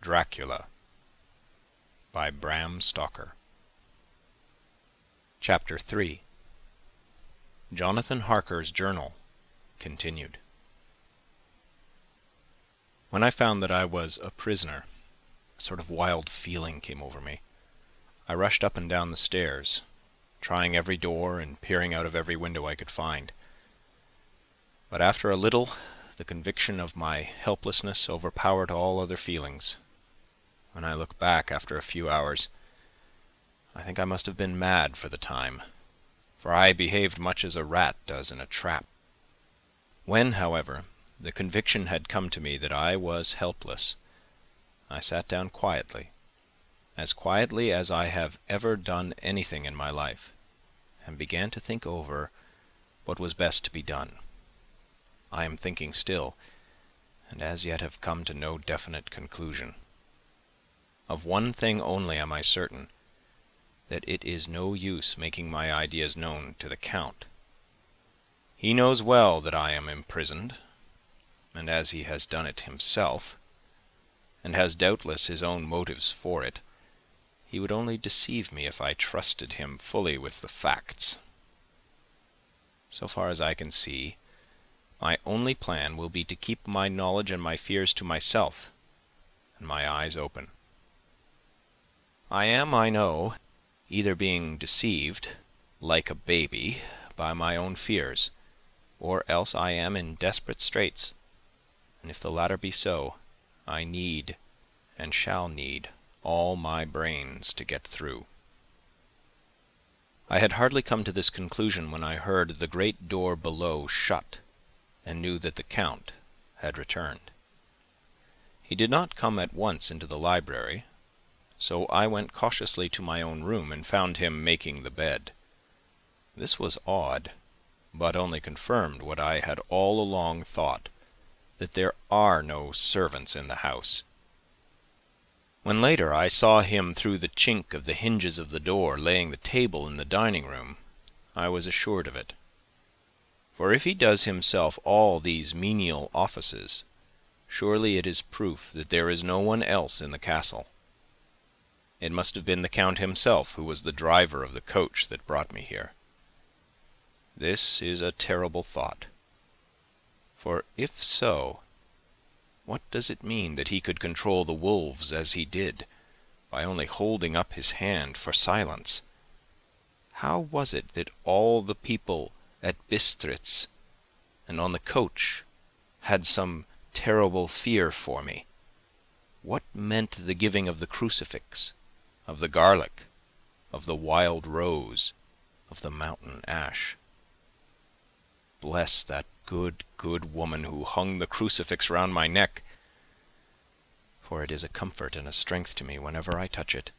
Dracula by Bram Stoker. Chapter 3. Jonathan Harker's Journal, continued. When I found that I was a prisoner, a sort of wild feeling came over me. I rushed up and down the stairs, trying every door and peering out of every window I could find. But after a little, the conviction of my helplessness overpowered all other feelings. When I look back after a few hours, I think I must have been mad for the time, for I behaved much as a rat does in a trap. When, however, the conviction had come to me that I was helpless, I sat down quietly as I have ever done anything in my life, and began to think over what was best to be done. I am thinking still, and as yet have come to no definite conclusion. Of one thing only am I certain, that it is no use making my ideas known to the Count. He knows well that I am imprisoned, and as he has done it himself, and has doubtless his own motives for it, he would only deceive me if I trusted him fully with the facts. So far as I can see, my only plan will be to keep my knowledge and my fears to myself, and my eyes open. I am, I know, either being deceived, like a baby, by my own fears, or else I am in desperate straits, and if the latter be so, I need, and shall need, all my brains to get through. I had hardly come to this conclusion when I heard the great door below shut, and knew that the Count had returned. He did not come at once into the library, so I went cautiously to my own room and found him making the bed. This was odd, but only confirmed what I had all along thought, that there are no servants in the house. When later I saw him through the chink of the hinges of the door laying the table in the dining-room, I was assured of it. For if he does himself all these menial offices, surely it is proof that there is no one else in the castle. It must have been the Count himself who was the driver of the coach that brought me here. This is a terrible thought. For if so, what does it mean that he could control the wolves as he did, by only holding up his hand for silence? How was it that all the people at Bistritz and on the coach had some terrible fear for me? What meant the giving of the crucifix, of the garlic, of the wild rose, of the mountain ash? Bless that good woman who hung the crucifix round my neck, for it is a comfort and a strength to me whenever I touch it.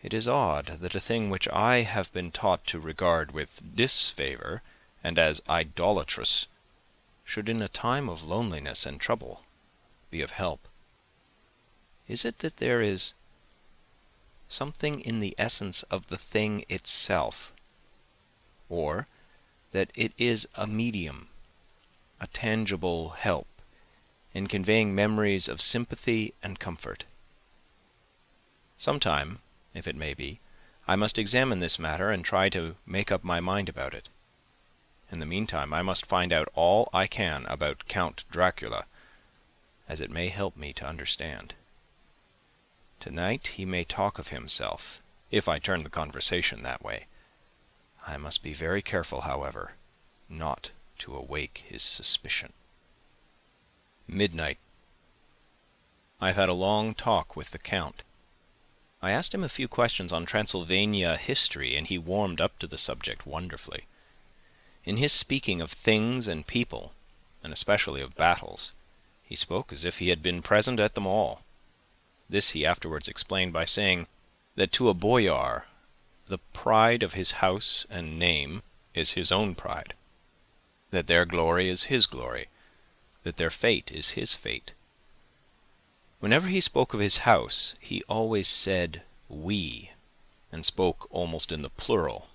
It is odd that a thing which I have been taught to regard with disfavour and as idolatrous should in a time of loneliness and trouble be of help. Is it that there is something in the essence of the thing itself, or that it is a medium, a tangible help, in conveying memories of sympathy and comfort? Sometime, if it may be, I must examine this matter and try to make up my mind about it. In the meantime I must find out all I can about Count Dracula, as it may help me to understand. Tonight he may talk of himself, if I turn the conversation that way. I must be very careful, however, not to awake his suspicion. Midnight. I have had a long talk with the Count. I asked him a few questions on Transylvania history, and he warmed up to the subject wonderfully. In his speaking of things and people, and especially of battles, he spoke as if he had been present at them all. This he afterwards explained by saying that to a boyar the pride of his house and name is his own pride, that their glory is his glory, that their fate is his fate. Whenever he spoke of his house, he always said we, and spoke almost in the plural,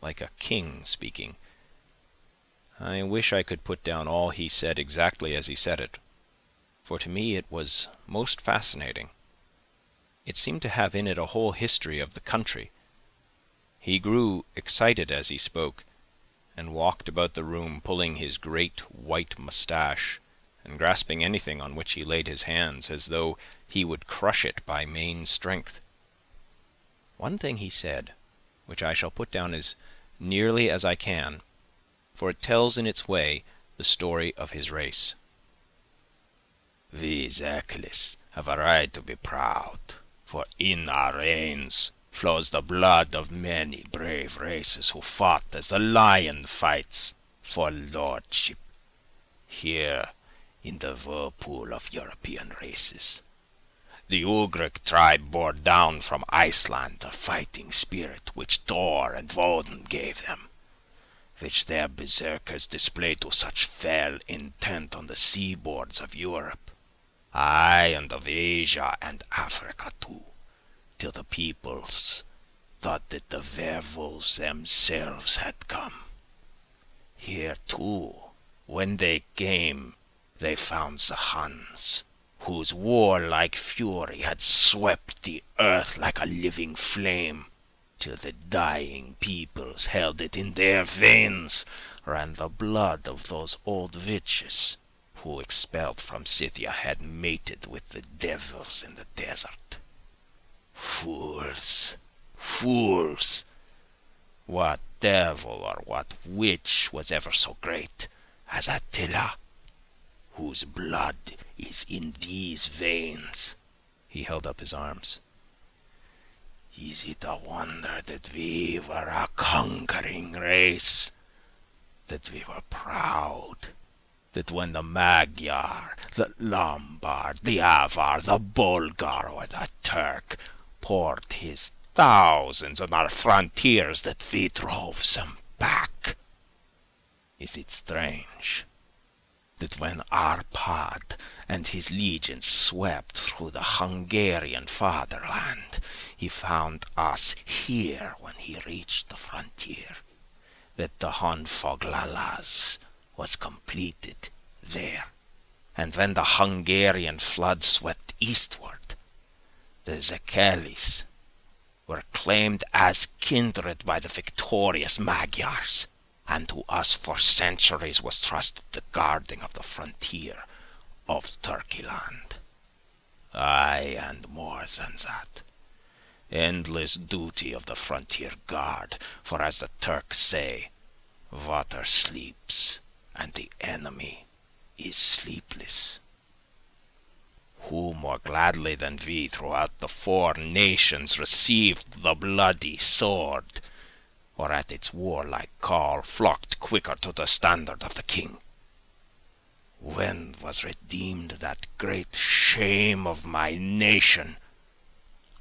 like a king speaking. I wish I could put down all he said exactly as he said it, for to me it was most fascinating. It seemed to have in it a whole history of the country. He grew excited as he spoke, and walked about the room pulling his great white moustache and grasping anything on which he laid his hands, as though he would crush it by main strength. One thing he said, which I shall put down as nearly as I can, for it tells in its way the story of his race. We Zeklis have a right to be proud, for in our veins flows the blood of many brave races who fought as the lion fights for lordship, here in the whirlpool of European races. The Ugric tribe bore down from Iceland the fighting spirit which Thor and Woden gave them, which their berserkers displayed to such fell intent on the seaboards of Europe, aye, and of Asia and Africa too, till the peoples thought that the werewolves themselves had come. Here too, when they came, they found the Huns, whose warlike fury had swept the earth like a living flame, till the dying peoples held it in their veins, ran the blood of those old witches, who expelled from Scythia had mated with the devils in the desert. Fools! Fools! What devil or what witch was ever so great as Attila, whose blood is in these veins? He held up his arms. Is it a wonder that we were a conquering race? That we were proud? That when the Magyar, the Lombard, the Avar, the Bulgar, or the Turk poured his thousands on our frontiers, that we drove them back? Is it strange that when Arpad and his legions swept through the Hungarian fatherland, he found us here when he reached the frontier, that the Honfoglalas was completed there, and when the Hungarian flood swept eastward, the Zekelis were claimed as kindred by the victorious Magyars, and to us for centuries was trusted the guarding of the frontier of Turkeyland. Aye, and more than that, endless duty of the frontier guard, for as the Turks say, water sleeps, and the enemy is sleepless. Who more gladly than we throughout the 4 nations received the bloody sword, or at its warlike call flocked quicker to the standard of the king? When was redeemed that great shame of my nation,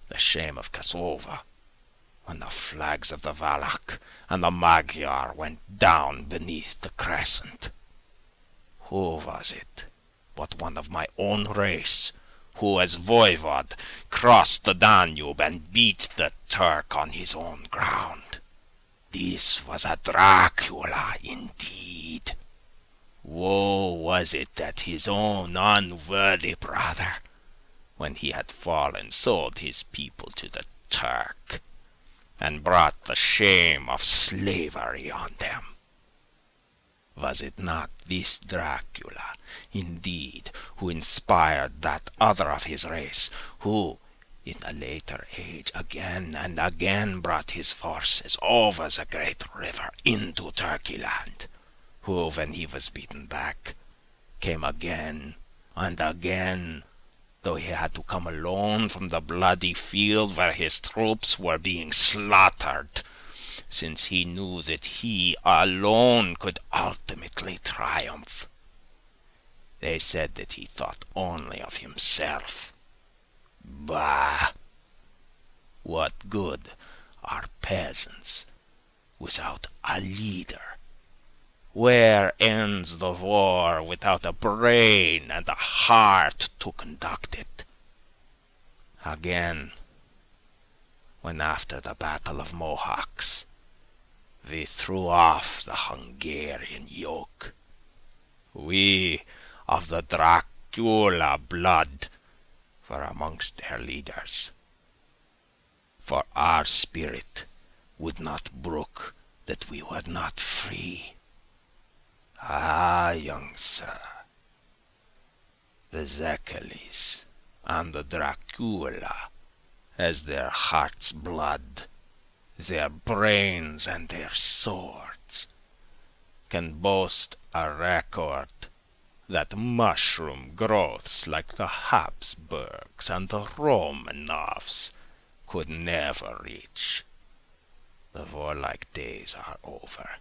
the shame of Kosova, when the flags of the Valak and the Magyar went down beneath the crescent? Who was it but one of my own race, who as voivod crossed the Danube and beat the Turk on his own ground? This was a Dracula indeed. Woe was it that his own unworthy brother, when he had fallen, sold his people to the Turk, and brought the shame of slavery on them. Was it not this Dracula, indeed, who inspired that other of his race, who, in a later age, again and again brought his forces over the great river into Turkeyland, who, when he was beaten back, came again and again, though he had to come alone from the bloody field where his troops were being slaughtered, since he knew that he alone could ultimately triumph. They said that he thought only of himself. Bah! What good are peasants without a leader? Where ends the war without a brain and a heart to conduct it? Again, when after the Battle of Mohawks, we threw off the Hungarian yoke, we of the Dracula blood were amongst their leaders. For our spirit would not brook that we were not free. Ah, young sir, the Zekelis and the Dracula, as their heart's blood, their brains and their swords, can boast a record that mushroom growths like the Habsburgs and the Romanovs could never reach. The warlike days are over.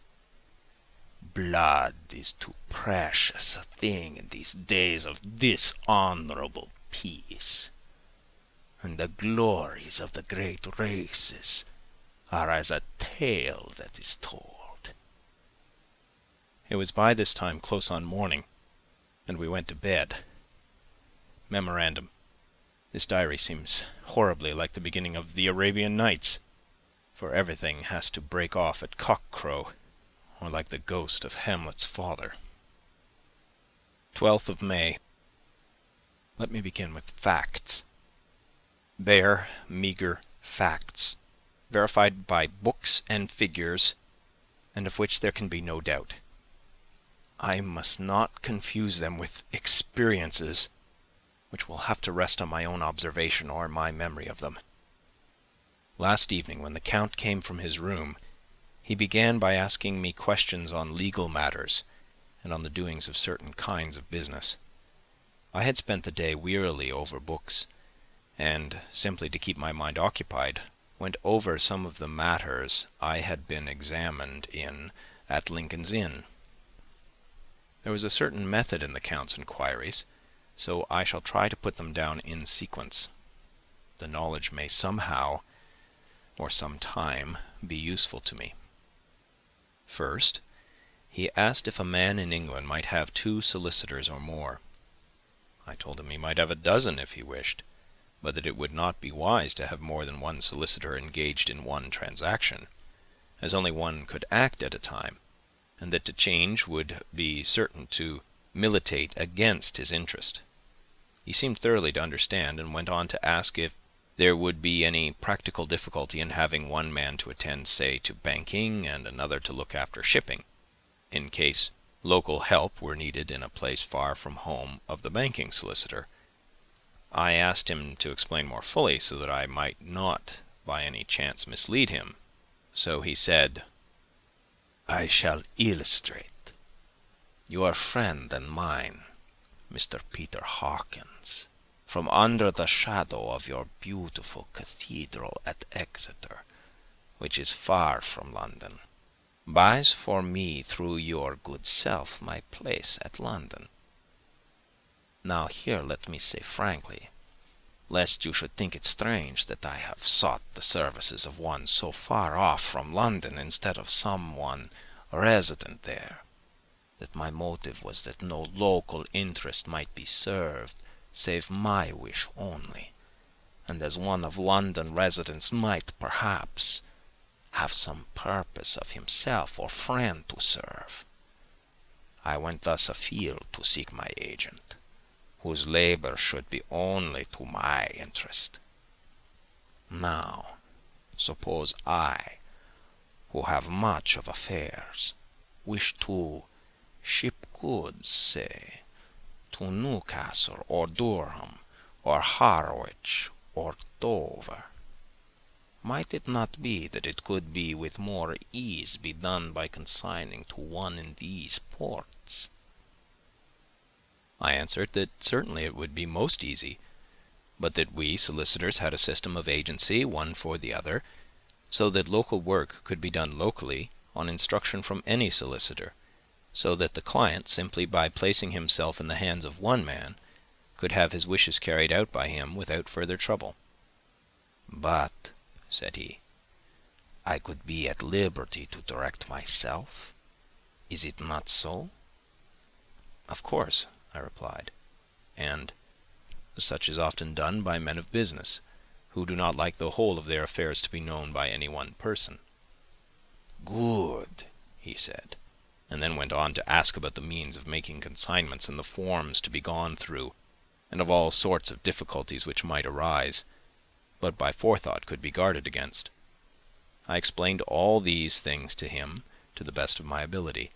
Blood is too precious a thing in these days of dishonorable peace, and the glories of the great races are as a tale that is told. It was by this time close on morning, and we went to bed. Memorandum: this diary seems horribly like the beginning of the Arabian Nights, for everything has to break off at cock-crow, or like the ghost of Hamlet's father. 12th of May. Let me begin with facts. Bare, meagre facts, verified by books and figures, and of which there can be no doubt. I must not confuse them with experiences, which will have to rest on my own observation or my memory of them. Last evening, when the Count came from his room, he began by asking me questions on legal matters, and on the doings of certain kinds of business. I had spent the day wearily over books, and, simply to keep my mind occupied, went over some of the matters I had been examined in at Lincoln's Inn. There was a certain method in the Count's inquiries, so I shall try to put them down in sequence. The knowledge may somehow, or some time, be useful to me. First, he asked if a man in England might have 2 solicitors or more. I told him he might have a dozen if he wished, but that it would not be wise to have more than 1 solicitor engaged in one transaction, as only one could act at a time, and that to change would be certain to militate against his interest. He seemed thoroughly to understand, and went on to ask if there would be any practical difficulty in having one man to attend, say, to banking, and another to look after shipping, in case local help were needed in a place far from home of the banking solicitor. I asked him to explain more fully, so that I might not by any chance mislead him. So he said, "I shall illustrate. Your friend and mine, Mr. Peter Hawkins, from under the shadow of your beautiful cathedral at Exeter, which is far from London, buys for me through your good self my place at London. Now here let me say frankly, lest you should think it strange that I have sought the services of one so far off from London instead of someone resident there, that my motive was that no local interest might be served, save my wish only, and as one of London residents might, perhaps, have some purpose of himself or friend to serve. I went thus afield to seek my agent, whose labor should be only to my interest. Now, suppose I, who have much of affairs, wish to ship goods, say, to Newcastle or Durham or Harwich or Dover. Might it not be that it could be with more ease be done by consigning to one in these ports? I answered that certainly it would be most easy, but that we solicitors had a system of agency, one for the other, so that local work could be done locally on instruction from any solicitor, so that the client, simply by placing himself in the hands of one man, could have his wishes carried out by him without further trouble. "But," said he, "I could be at liberty to direct myself. Is it not so?" "Of course," I replied, "and such is often done by men of business, who do not like the whole of their affairs to be known by any one person." "Good," he said, and then went on to ask about the means of making consignments and the forms to be gone through, and of all sorts of difficulties which might arise, but by forethought could be guarded against. I explained all these things to him to the best of my ability,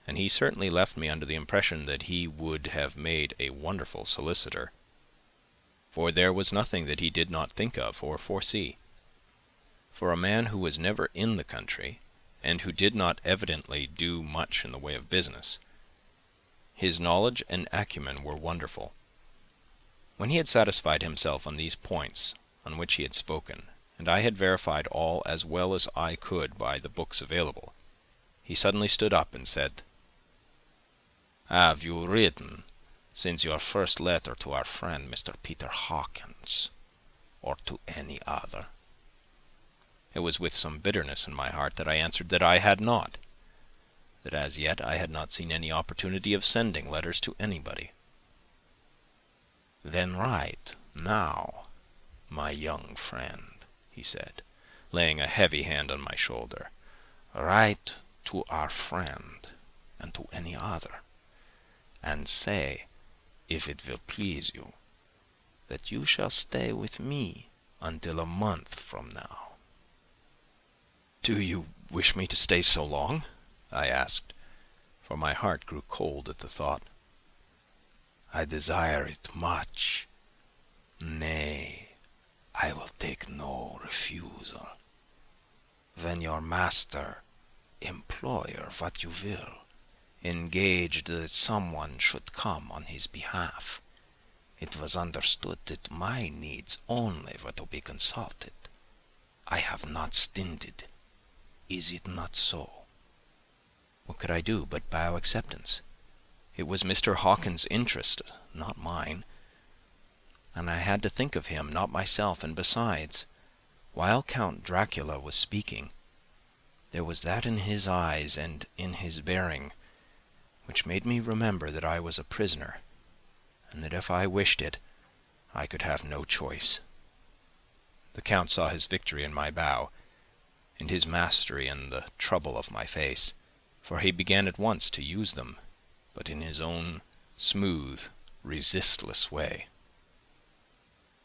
and he certainly left me under the impression that he would have made a wonderful solicitor, for there was nothing that he did not think of or foresee. For a man who was never in the country, and who did not evidently do much in the way of business, his knowledge and acumen were wonderful. When he had satisfied himself on these points on which he had spoken, and I had verified all as well as I could by the books available, he suddenly stood up and said, "Have you written, since your first letter to our friend Mr. Peter Hawkins, or to any other?" It was with some bitterness in my heart that I answered that I had not, that as yet I had not seen any opportunity of sending letters to anybody. "Then write now, my young friend," he said, laying a heavy hand on my shoulder. "Write to our friend, and to any other, and say, if it will please you, that you shall stay with me until a month from now." "Do you wish me to stay so long?" I asked, for my heart grew cold at the thought. "I desire it much. Nay, I will take no refusal. When your master, employer, what you will, engaged that someone should come on his behalf, it was understood that my needs only were to be consulted. I have not stinted. Is it not so?" What could I do but bow acceptance? It was Mr. Hawkins' interest, not mine, and I had to think of him, not myself, and besides, while Count Dracula was speaking, there was that in his eyes and in his bearing which made me remember that I was a prisoner, and that if I wished it, I could have no choice. The Count saw his victory in my bow, and his mastery in the trouble of my face, for he began at once to use them, but in his own smooth, resistless way.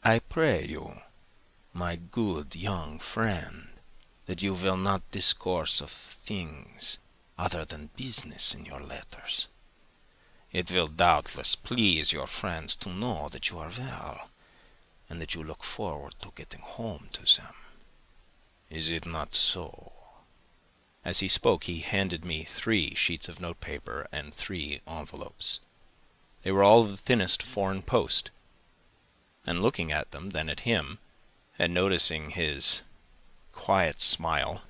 "I pray you, my good young friend, that you will not discourse of things other than business in your letters. It will doubtless please your friends to know that you are well, and that you look forward to getting home to them. Is it not so?" As he spoke, he handed me 3 sheets of notepaper and 3 envelopes. They were all of the thinnest foreign post, and looking at them, then at him, and noticing his quiet smile,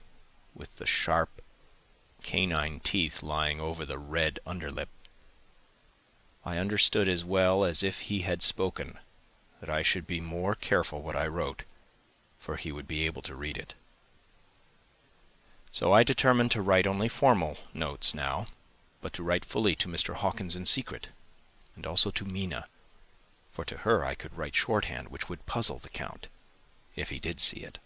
with the sharp canine teeth lying over the red underlip, I understood as well as if he had spoken that I should be more careful what I wrote, for he would be able to read it. So I determined to write only formal notes now, but to write fully to Mr. Hawkins in secret, and also to Mina, for to her I could write shorthand which would puzzle the Count, if he did see it.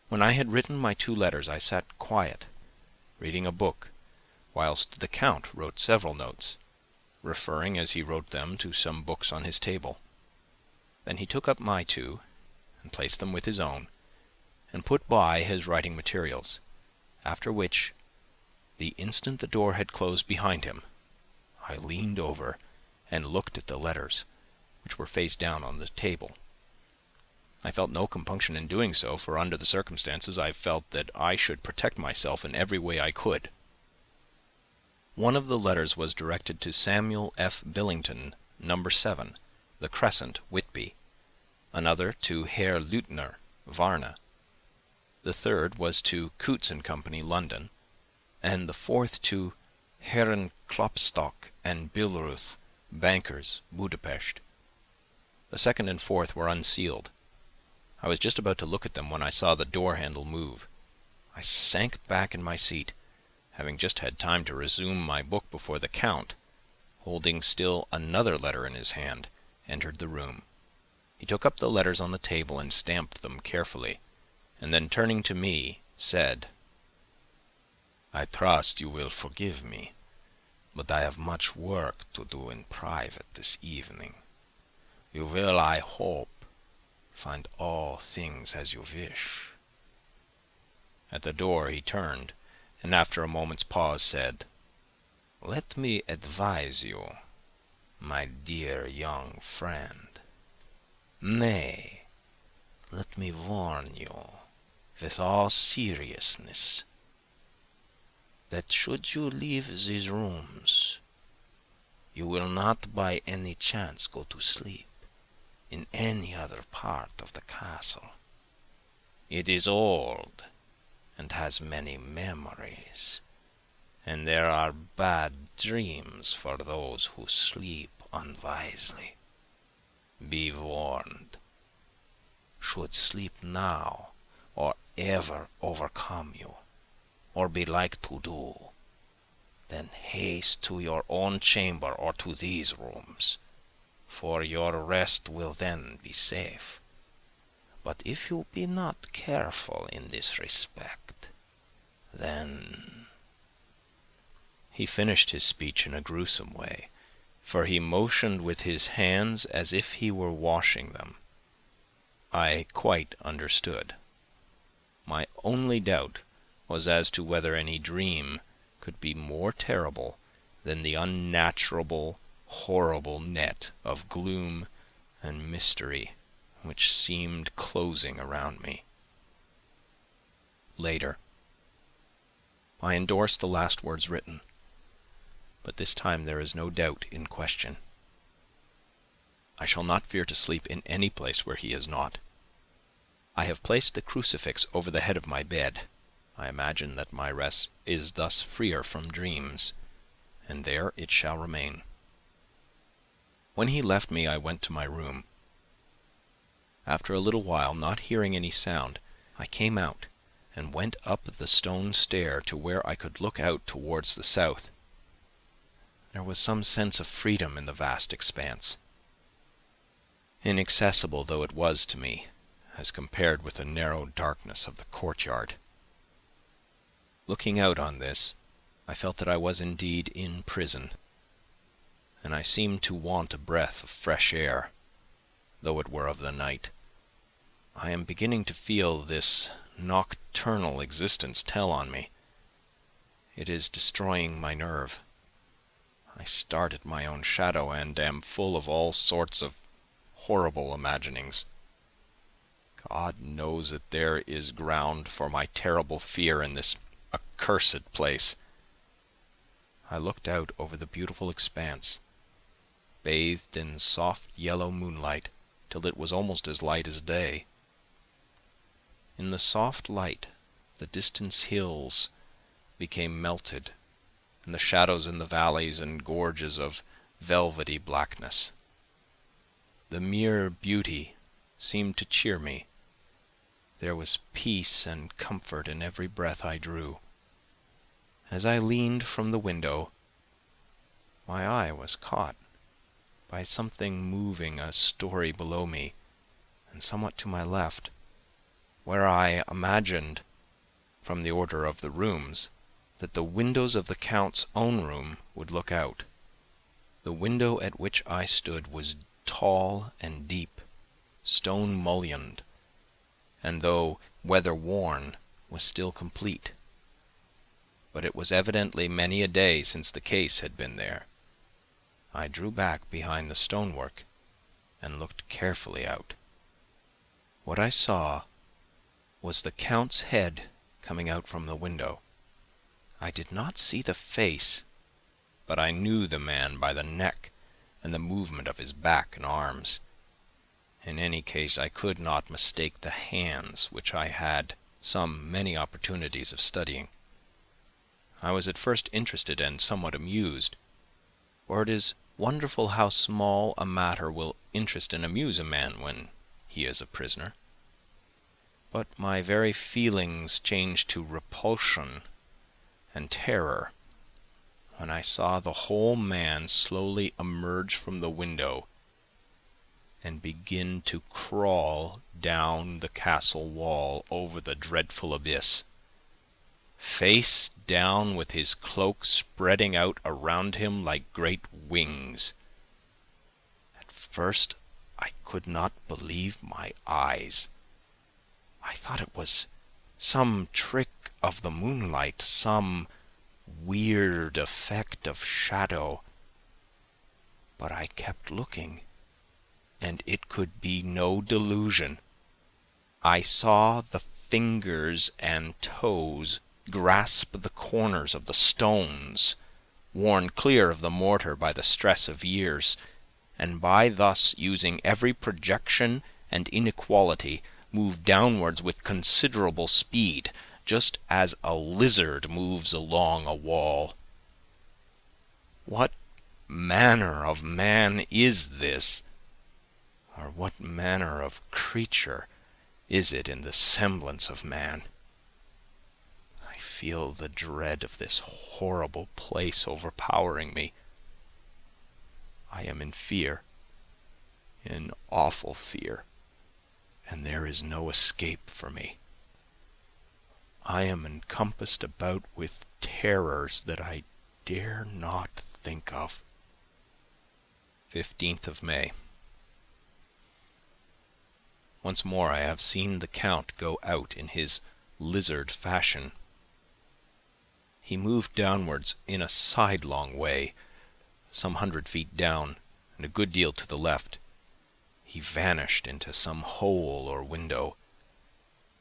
When I had written my 2 letters, I sat quiet, reading a book, whilst the Count wrote several notes, referring as he wrote them to some books on his table. Then he took up my 2, and placed them with his own, and put by his writing materials, after which, the instant the door had closed behind him, I leaned over and looked at the letters, which were face down on the table. I felt no compunction in doing so, for under the circumstances I felt that I should protect myself in every way I could. One of the letters was directed to Samuel F. Billington, No. 7, The Crescent, Whitby; another to Herr Leutner, Varna; the third was to Coutts and Company, London; and the fourth to Herren Klopstock and Billruth, bankers, Budapest. The second and fourth were unsealed. I was just about to look at them when I saw the door-handle move. I sank back in my seat, having just had time to resume my book before the Count, holding still another letter in his hand, entered the room. He took up the letters on the table and stamped them carefully, and then turning to me, said, "I trust you will forgive me, but I have much work to do in private this evening. You will, I hope, find all things as you wish." At the door he turned, and after a moment's pause said, "Let me advise you, my dear young friend, nay, let me warn you with all seriousness, that should you leave these rooms, you will not by any chance go to sleep in any other part of the castle. It is old and has many memories, and there are bad dreams for those who sleep unwisely. Be warned. Should sleep now or ever overcome you, or be like to do, then haste to your own chamber or to these rooms, for your rest will then be safe. But if you be not careful in this respect, then—" He finished his speech in a gruesome way, for he motioned with his hands as if he were washing them. I quite understood. My only doubt was as to whether any dream could be more terrible than the unnatural, horrible net of gloom and mystery which seemed closing around me. Later, I endorsed the last words written, but this time there is no doubt in question. I shall not fear to sleep in any place where he is not. I have placed the crucifix over the head of my bed. I imagine that my rest is thus freer from dreams, and there it shall remain. When he left me, I went to my room. After a little while, not hearing any sound, I came out and went up the stone stair to where I could look out towards the south. There was some sense of freedom in the vast expanse, inaccessible though it was to me, as compared with the narrow darkness of the courtyard. Looking out on this, I felt that I was indeed in prison, and I seemed to want a breath of fresh air, though it were of the night. I am beginning to feel this nocturnal existence tell on me. It is destroying my nerve. I start at my own shadow and am full of all sorts of horrible imaginings. God knows that there is ground for my terrible fear in this accursed place. I looked out over the beautiful expanse, bathed in soft yellow moonlight, till it was almost as light as day. In the soft light, the distant hills became melted, and the shadows in the valleys and gorges of velvety blackness. The mere beauty seemed to cheer me. There was peace and comfort in every breath I drew. As I leaned from the window, my eye was caught by something moving a story below me and somewhat to my left, where I imagined, from the order of the rooms, that the windows of the Count's own room would look out. The window at which I stood was tall and deep, stone-mullioned, and though weather-worn, was still complete. But it was evidently many a day since the case had been there. I drew back behind the stonework and looked carefully out. What I saw was the Count's head coming out from the window. I did not see the face, but I knew the man by the neck and the movement of his back and arms. In any case, I could not mistake the hands which I had many opportunities of studying. I was at first interested and somewhat amused, for it is wonderful how small a matter will interest and amuse a man when he is a prisoner. But my very feelings changed to repulsion and terror when I saw the whole man slowly emerge from the window and begin to crawl down the castle wall over the dreadful abyss, face down, with his cloak spreading out around him like great wings. At first I could not believe my eyes. I thought it was some trick of the moonlight, some weird effect of shadow. But I kept looking, and it could be no delusion. I saw the fingers and toes grasp the corners of the stones, worn clear of the mortar by the stress of years, and by thus using every projection and inequality, move downwards with considerable speed, just as a lizard moves along a wall. What manner of man is this? Or what manner of creature is it in the semblance of man? I feel the dread of this horrible place overpowering me. I am in fear, in awful fear, and there is no escape for me. I am encompassed about with terrors that I dare not think of. 15th of May. Once more I have seen the Count go out in his lizard fashion. He moved downwards in a sidelong way, some 100 feet down, and a good deal to the left. He vanished into some hole or window.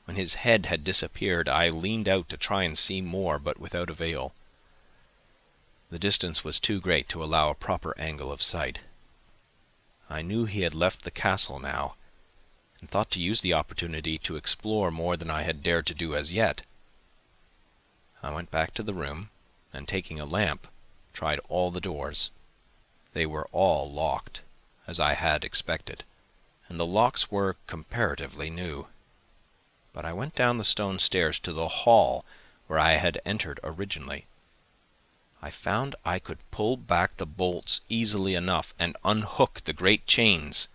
When his head had disappeared, I leaned out to try and see more, but without avail. The distance was too great to allow a proper angle of sight. I knew he had left the castle now, and thought to use the opportunity to explore more than I had dared to do as yet. I went back to the room, and taking a lamp, tried all the doors. They were all locked, as I had expected, and the locks were comparatively new. But I went down the stone stairs to the hall where I had entered originally. I found I could pull back the bolts easily enough and unhook the great chains.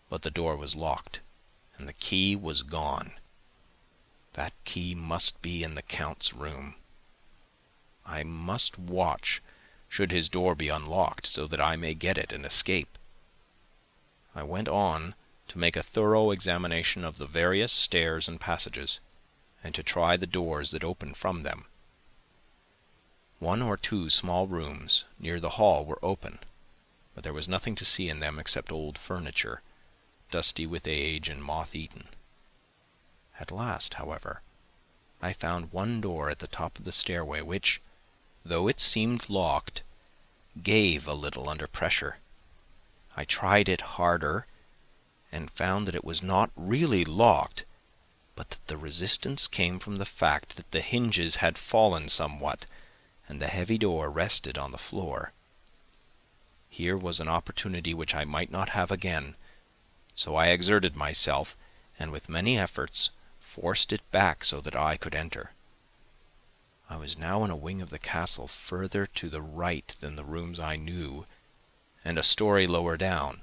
But the door was locked, and the key was gone. That key must be in the Count's room. I must watch, should his door be unlocked, so that I may get it and escape. I went on to make a thorough examination of the various stairs and passages, and to try the doors that opened from them. 1 or 2 small rooms near the hall were open, but there was nothing to see in them except old furniture, dusty with age and moth-eaten. At last, however, I found one door at the top of the stairway which, though it seemed locked, gave a little under pressure. I tried it harder, and found that it was not really locked, but that the resistance came from the fact that the hinges had fallen somewhat, and the heavy door rested on the floor. Here was an opportunity which I might not have again, so I exerted myself, and with many efforts forced it back so that I could enter. I was now in a wing of the castle further to the right than the rooms I knew, and a story lower down.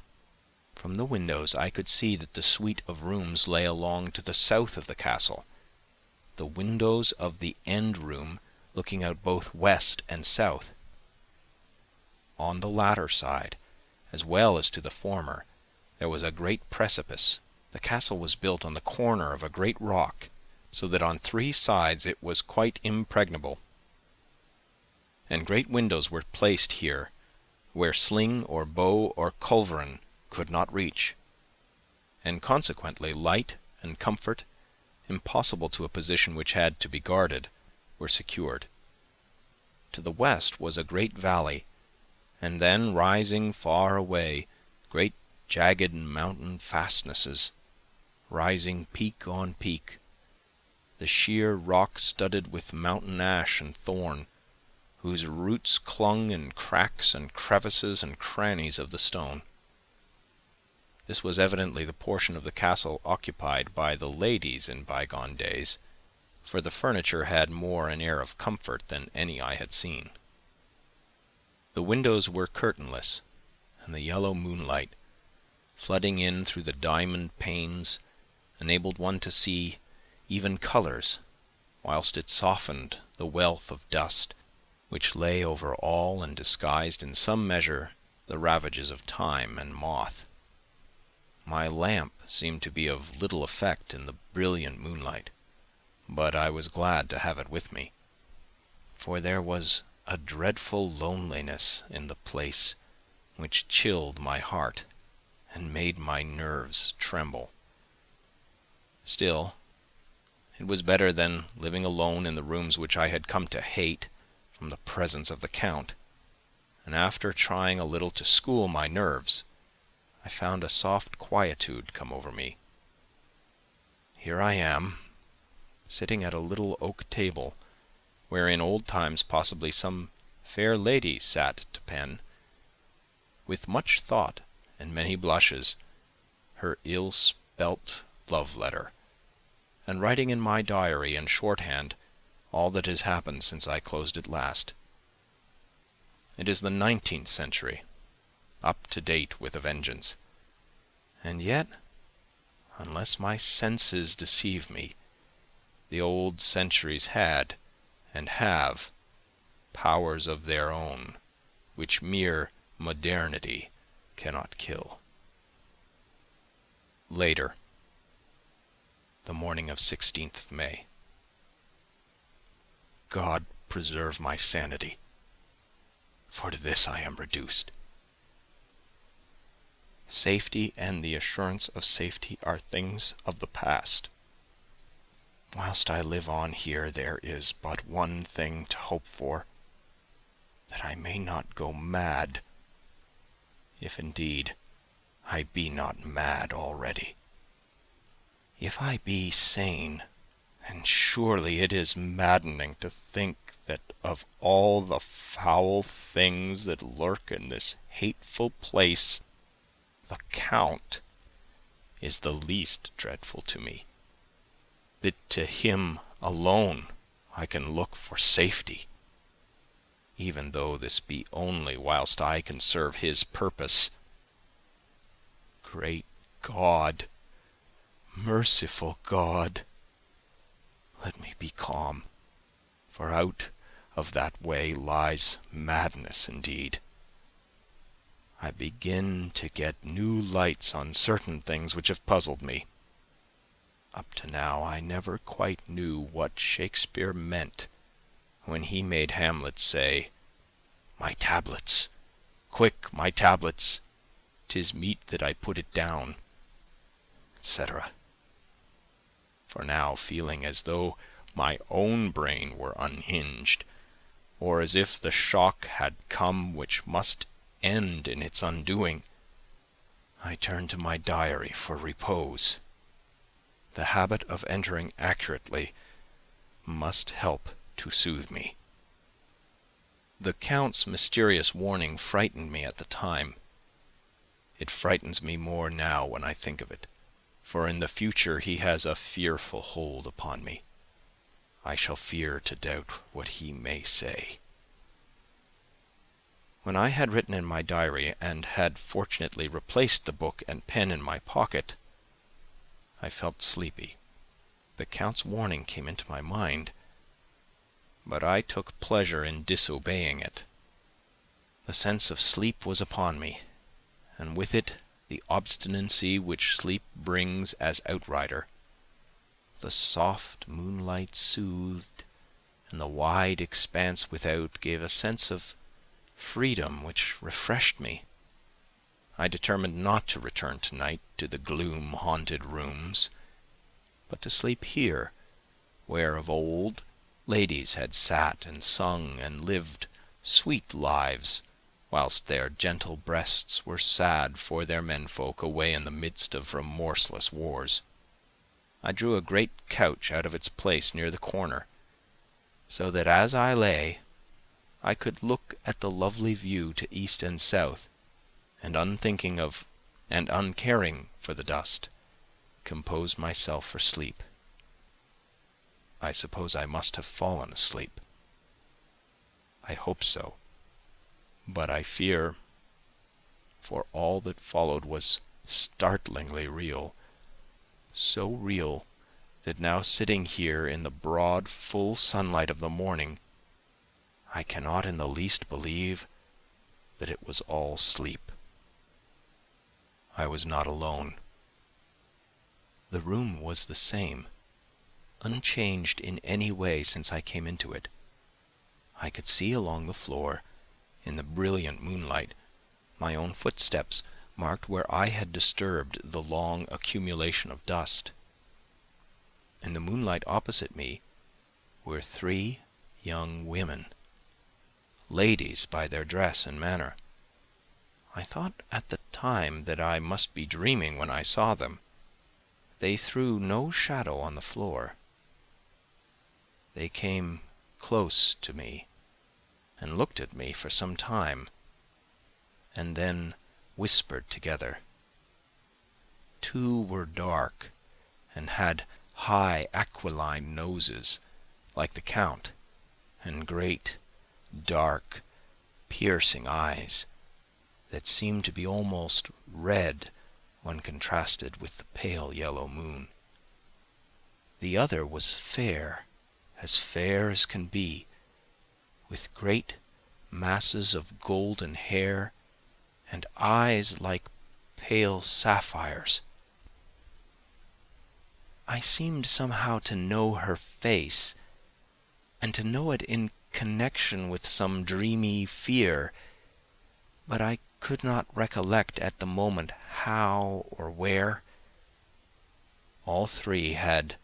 From the windows I could see that the suite of rooms lay along to the south of the castle, the windows of the end room looking out both west and south. On the latter side, as well as to the former, there was a great precipice. The castle was built on the corner of a great rock, so that on 3 sides it was quite impregnable, and great windows were placed here, where sling or bow or culverin could not reach, and consequently light and comfort, impossible to a position which had to be guarded, were secured. To the west was a great valley, and then rising far away, great jagged mountain fastnesses, rising peak on peak, the sheer rock studded with mountain ash and thorn, whose roots clung in cracks and crevices and crannies of the stone. This was evidently the portion of the castle occupied by the ladies in bygone days, for the furniture had more an air of comfort than any I had seen. The windows were curtainless, and the yellow moonlight, flooding in through the diamond panes, enabled one to see even colours, whilst it softened the wealth of dust which lay over all and disguised in some measure the ravages of time and moth. My lamp seemed to be of little effect in the brilliant moonlight, but I was glad to have it with me, for there was a dreadful loneliness in the place which chilled my heart and made my nerves tremble. Still, it was better than living alone in the rooms which I had come to hate from the presence of the Count, and after trying a little to school my nerves, I found a soft quietude come over me. Here I am, sitting at a little oak table, where in old times possibly some fair lady sat to pen, with much thought and many blushes, her ill-spelt love letter, and writing in my diary in shorthand all that has happened since I closed it last. It is the 19th century, up to date with a vengeance, and yet, unless my senses deceive me, the old centuries had, and have, powers of their own, which mere modernity cannot kill. Later, the morning of 16th of May. God preserve my sanity, for to this I am reduced. Safety and the assurance of safety are things of the past. Whilst I live on here, there is but one thing to hope for, that I may not go mad, if indeed I be not mad already. If I be sane, and surely it is maddening to think that of all the foul things that lurk in this hateful place, the Count is the least dreadful to me, that to him alone I can look for safety, even though this be only whilst I can serve his purpose. Great God, merciful God, let me be calm, for out of that way lies madness indeed. I begin to get new lights on certain things which have puzzled me. Up to now I never quite knew what Shakespeare meant when he made Hamlet say, "My tablets, quick, my tablets, 'tis meet that I put it down," etc. For now, feeling as though my own brain were unhinged, or as if the shock had come which must end in its undoing, I turn to my diary for repose. The habit of entering accurately must help to soothe me. The Count's mysterious warning frightened me at the time. It frightens me more now when I think of it, for in the future he has a fearful hold upon me. I shall fear to doubt what he may say. When I had written in my diary, and had fortunately replaced the book and pen in my pocket, I felt sleepy. The Count's warning came into my mind, but I took pleasure in disobeying it. The sense of sleep was upon me, and with it the obstinacy which sleep brings as outrider. The soft moonlight soothed, and the wide expanse without gave a sense of freedom which refreshed me. I determined not to return tonight to the gloom-haunted rooms, but to sleep here, where of old ladies had sat and sung and lived sweet lives, whilst their gentle breasts were sad for their menfolk away in the midst of remorseless wars. I drew a great couch out of its place near the corner, so that as I lay, I could look at the lovely view to east and south, and unthinking of and uncaring for the dust, compose myself for sleep. I suppose I must have fallen asleep. I hope so, but I fear, for all that followed was startlingly real, so real that now sitting here in the broad, full sunlight of the morning, I cannot in the least believe that it was all sleep. I was not alone. The room was the same, unchanged in any way since I came into it. I could see along the floor, in the brilliant moonlight, my own footsteps marked where I had disturbed the long accumulation of dust. In the moonlight opposite me were 3 young women, ladies by their dress and manner. I thought at the time that I must be dreaming when I saw them. They threw no shadow on the floor. They came close to me and looked at me for some time, and then whispered together. 2 were dark and had high aquiline noses like the Count, and great, dark, piercing eyes that seemed to be almost red when contrasted with the pale yellow moon. The other was fair as can be, with great masses of golden hair and eyes like pale sapphires. I seemed somehow to know her face, and to know it in connection with some dreamy fear, but I could not recollect at the moment how or where. All 3 had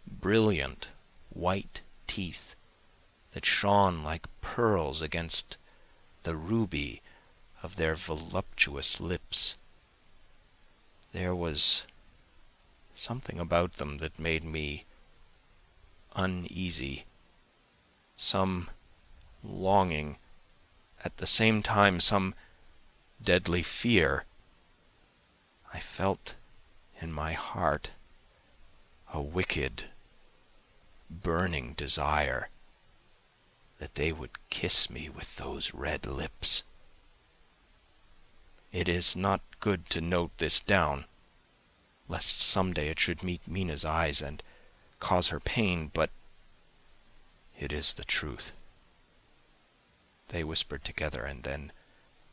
brilliant white teeth that shone like pearls against the ruby of their voluptuous lips. There was something about them that made me uneasy, some longing, at the same time some deadly fear. I felt in my heart a wicked, burning desire that they would kiss me with those red lips. It is not good to note this down, lest some day it should meet Mina's eyes and cause her pain, but it is the truth. They whispered together, and then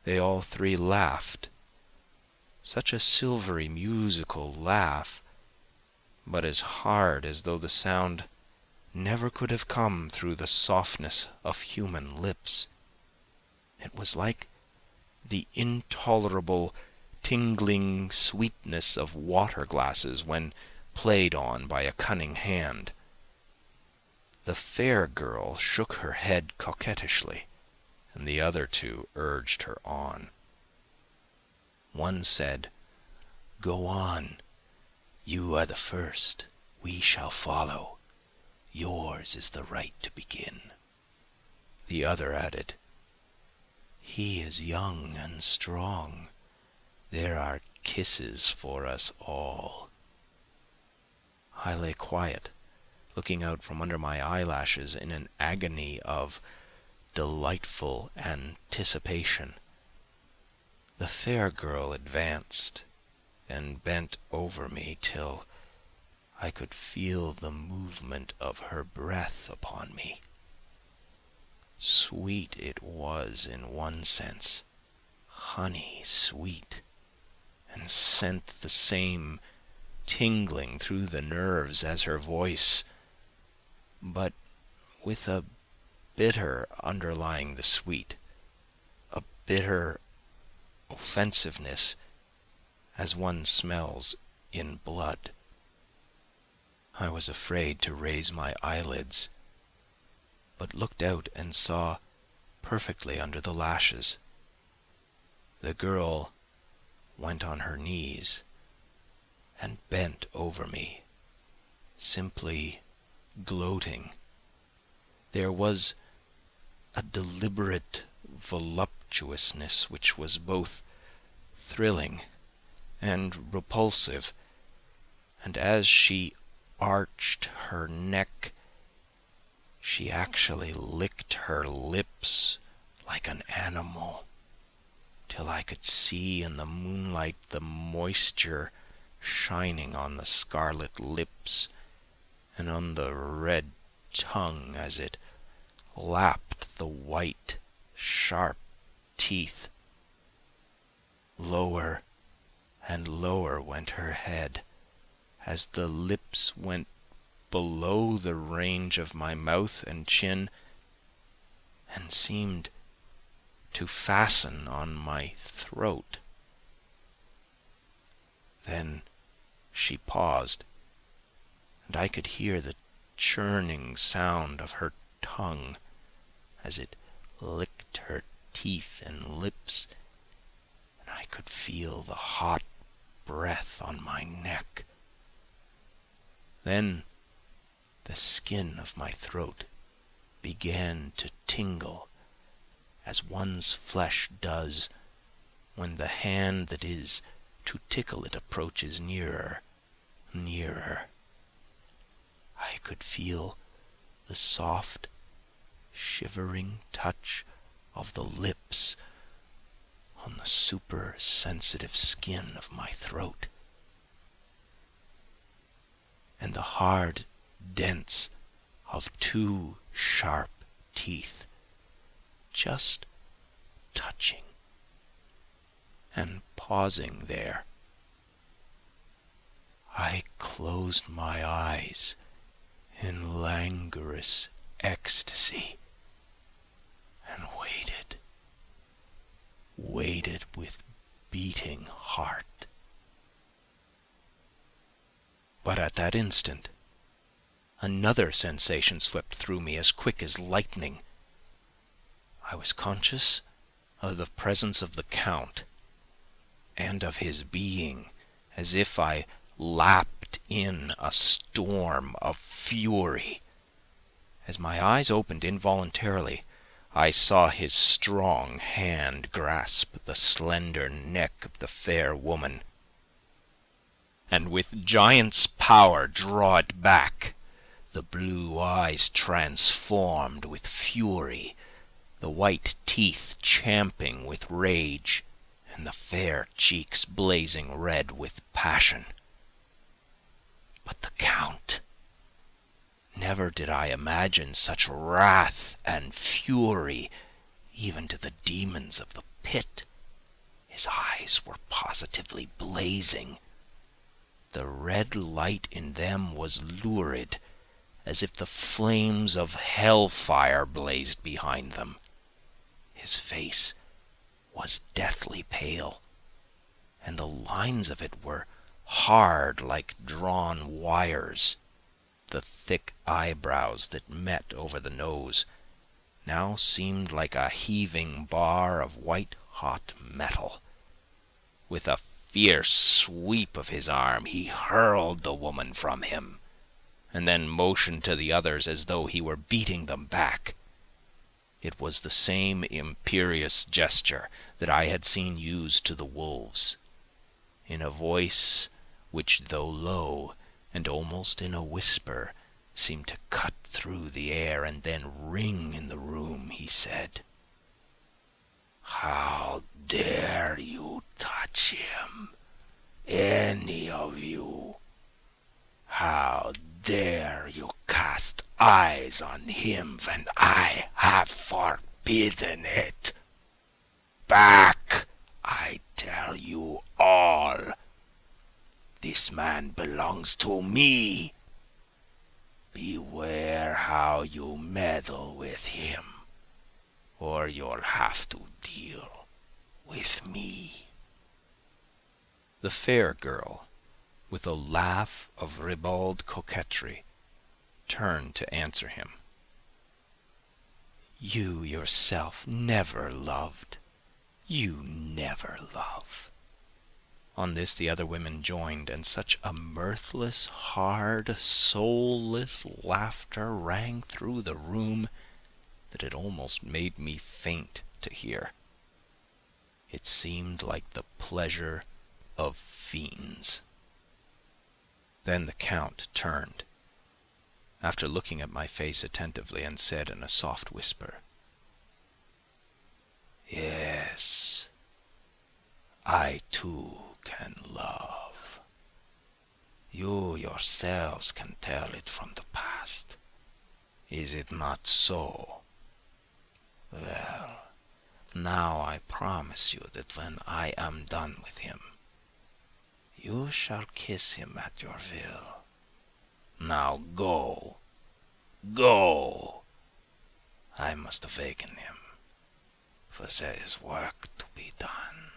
they all 3 laughed. Such a silvery, musical laugh, but as hard as though the sound never could have come through the softness of human lips. It was like the intolerable, tingling sweetness of water glasses when played on by a cunning hand. The fair girl shook her head coquettishly, and the other 2 urged her on. One said, "Go on, you are the first, we shall follow. Yours is the right to begin." The other added, "He is young and strong. There are kisses for us all." I lay quiet, looking out from under my eyelashes in an agony of delightful anticipation. The fair girl advanced and bent over me till I could feel the movement of her breath upon me. Sweet it was in one sense, honey sweet, and sent the same tingling through the nerves as her voice, but with a bitter underlying the sweet, a bitter offensiveness as one smells in blood. I was afraid to raise my eyelids, but looked out and saw perfectly under the lashes. The girl went on her knees and bent over me, simply gloating. There was a deliberate voluptuousness which was both thrilling and repulsive, and as she arched her neck, she actually licked her lips like an animal, till I could see in the moonlight the moisture shining on the scarlet lips and on the red tongue as it lapped the white, sharp teeth. Lower and lower went her head as the lips went below the range of my mouth and chin and seemed to fasten on my throat. Then she paused, and I could hear the churning sound of her tongue as it licked her teeth and lips, and I could feel the hot breath on my neck. Then the skin of my throat began to tingle as one's flesh does when the hand that is to tickle it approaches nearer, nearer. I could feel the soft, shivering touch of the lips on the super-sensitive skin of my throat, and the hard dents of two sharp teeth just touching and pausing there. I closed my eyes in languorous ecstasy and waited with beating heart. But at that instant, another sensation swept through me as quick as lightning. I was conscious of the presence of the Count and of his being, as if I lapped in a storm of fury. As my eyes opened involuntarily, I saw his strong hand grasp the slender neck of the fair woman, and with giant's power draw it back. The blue eyes transformed with fury, the white teeth champing with rage, and the fair cheeks blazing red with passion. But the Count! Never did I imagine such wrath and fury, even to the demons of the pit. His eyes were positively blazing. The red light in them was lurid, as if the flames of hellfire blazed behind them. His face was deathly pale, and the lines of it were hard like drawn wires. The thick eyebrows that met over the nose now seemed like a heaving bar of white-hot metal. With a fierce sweep of his arm he hurled the woman from him, and then motioned to the others as though he were beating them back. It was the same imperious gesture that I had seen used to the wolves. In a voice which, though low and almost in a whisper, seemed to cut through the air and then ring in the room, he said, "How dare you touch him, any of you? How dare you cast eyes on him when I have forbidden it? Back, I tell you all. This man belongs to me. Beware how you meddle with him, or you'll have to deal with me." The fair girl, with a laugh of ribald coquetry, turned to answer him. "You yourself never loved. You never love." On this the other women joined, and such a mirthless, hard, soulless laughter rang through the room that it almost made me faint to hear. It seemed like the pleasure of fiends. Then the Count turned, after looking at my face attentively, and said in a soft whisper, "Yes, I too can love. You yourselves can tell it from the past. Is it not so? Well, now I promise you that when I am done with him, You shall kiss him at your will. Now go, go. I must awaken him, for there is work to be done.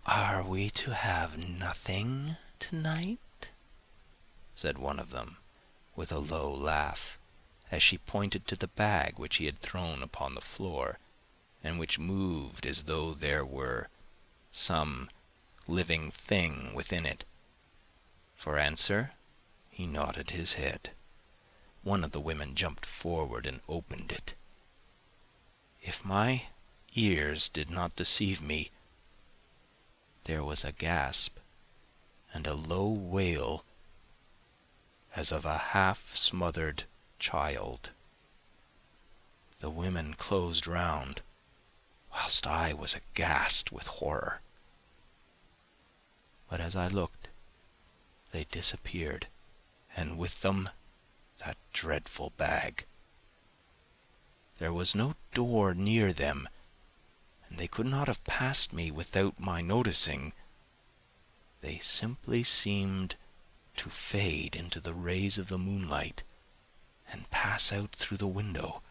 Are we to have nothing tonight? Said one of them, with a low laugh, as she pointed to the bag which he had thrown upon the floor, and which moved as though there were some living thing within it. For answer, he nodded his head. One of the women jumped forward and opened it. If my ears did not deceive me, there was a gasp and a low wail as of a half-smothered child. The women closed round, whilst I was aghast with horror. But as I looked, they disappeared, and with them that dreadful bag. There was no door near them, and they could not have passed me without my noticing. They simply seemed to fade into the rays of the moonlight and pass out through the window,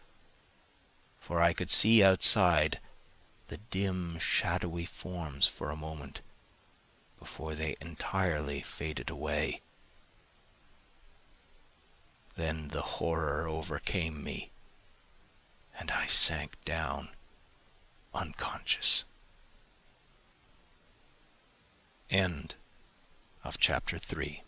for I could see outside the dim, shadowy forms for a moment before they entirely faded away. Then the horror overcame me, and I sank down unconscious. End of chapter 3.